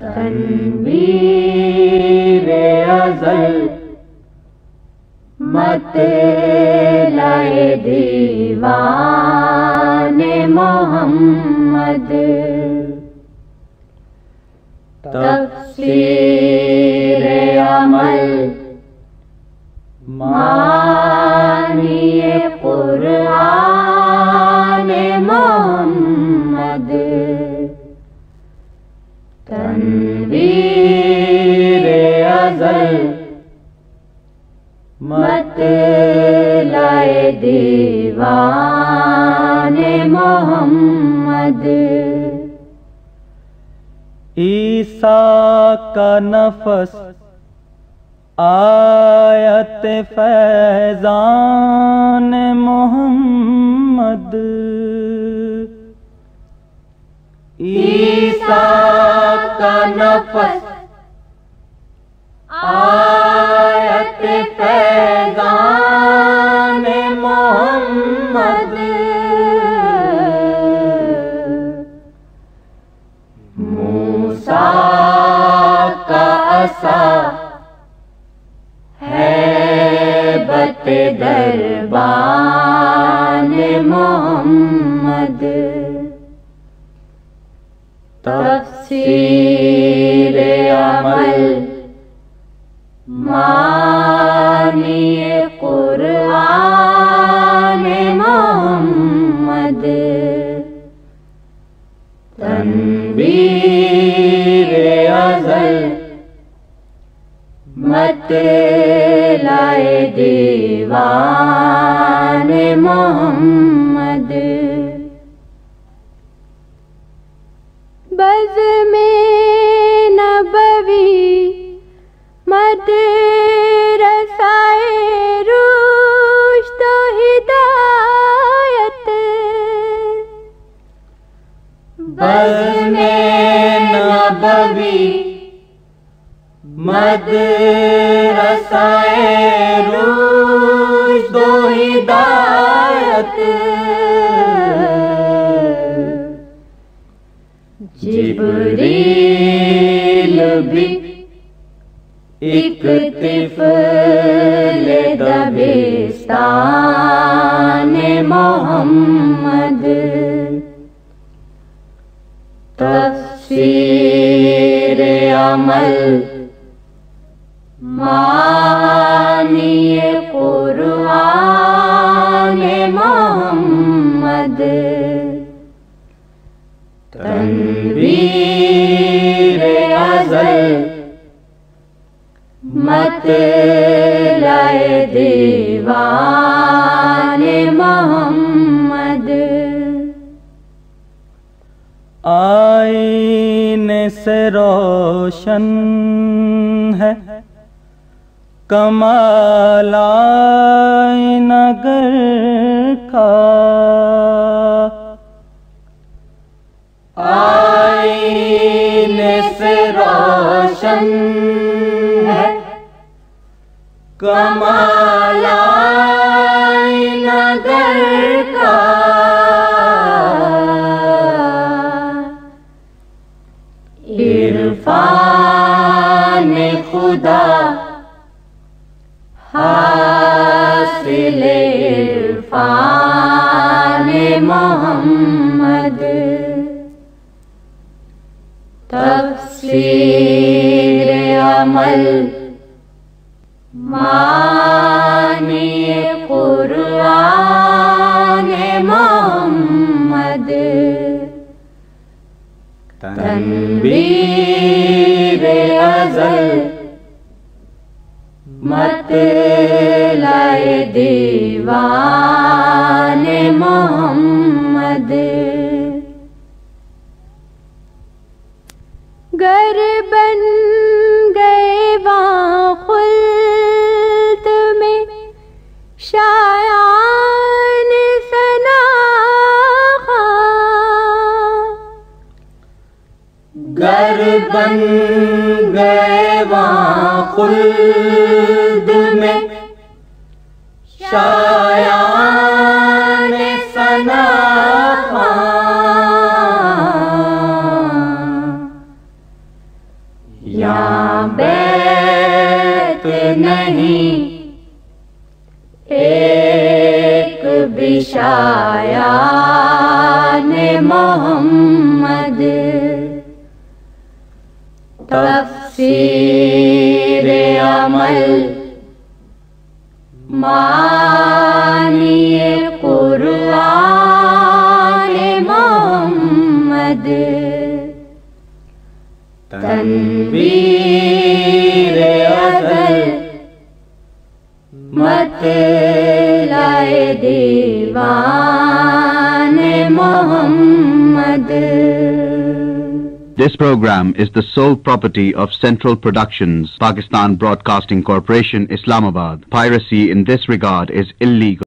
تنویر ازل مت لائے دیوان محمد، تفسیر عمل معنی قرآن محمد، تنویر ازل مت لائے دیوان محمد، عیسیٰ کا نفس آیت فیضان محمد، عیسیٰ کا نفس آیت فیضان محمد، موسیٰ کا عصا ہیبت دربان محمد، تفسیر عمل معنی قرآن محمد، تنویر ازل مت لائے دیوان محمد، بزم نبوی مدرسۂ رشد و ہدایت، بزم نبوی مدرسۂ رشد و ہدایت، جبریل بھی ایک طفل دبستان محمد، تفسیر عمل معنی قرآن محمد، تنویر ازل مت لائے دیوان محمد، آئینے سے روشن ہے کمال آئینہ گر کا، آئینے سے روشن ہے کمال آئینہ گر کا، عرفان خدا حاصل عرفان محمد، تفسیر عمل معنی قرآن محمد، تنویر ازل مت لائے دیوان محمد، گر بن گئے وہاں خلد میں شایان ثنا خواں، گر بن گئے وہاں خلد میں شایان ثنا خواں، یہاں بیت نہیں ایک بھی شایان محمد تفسیر عمل معنی قرآن محمد تنویر ازل مطلع دیوان محمد. This program is the sole property of Central Productions, Pakistan Broadcasting Corporation, Islamabad. Piracy in this regard is illegal.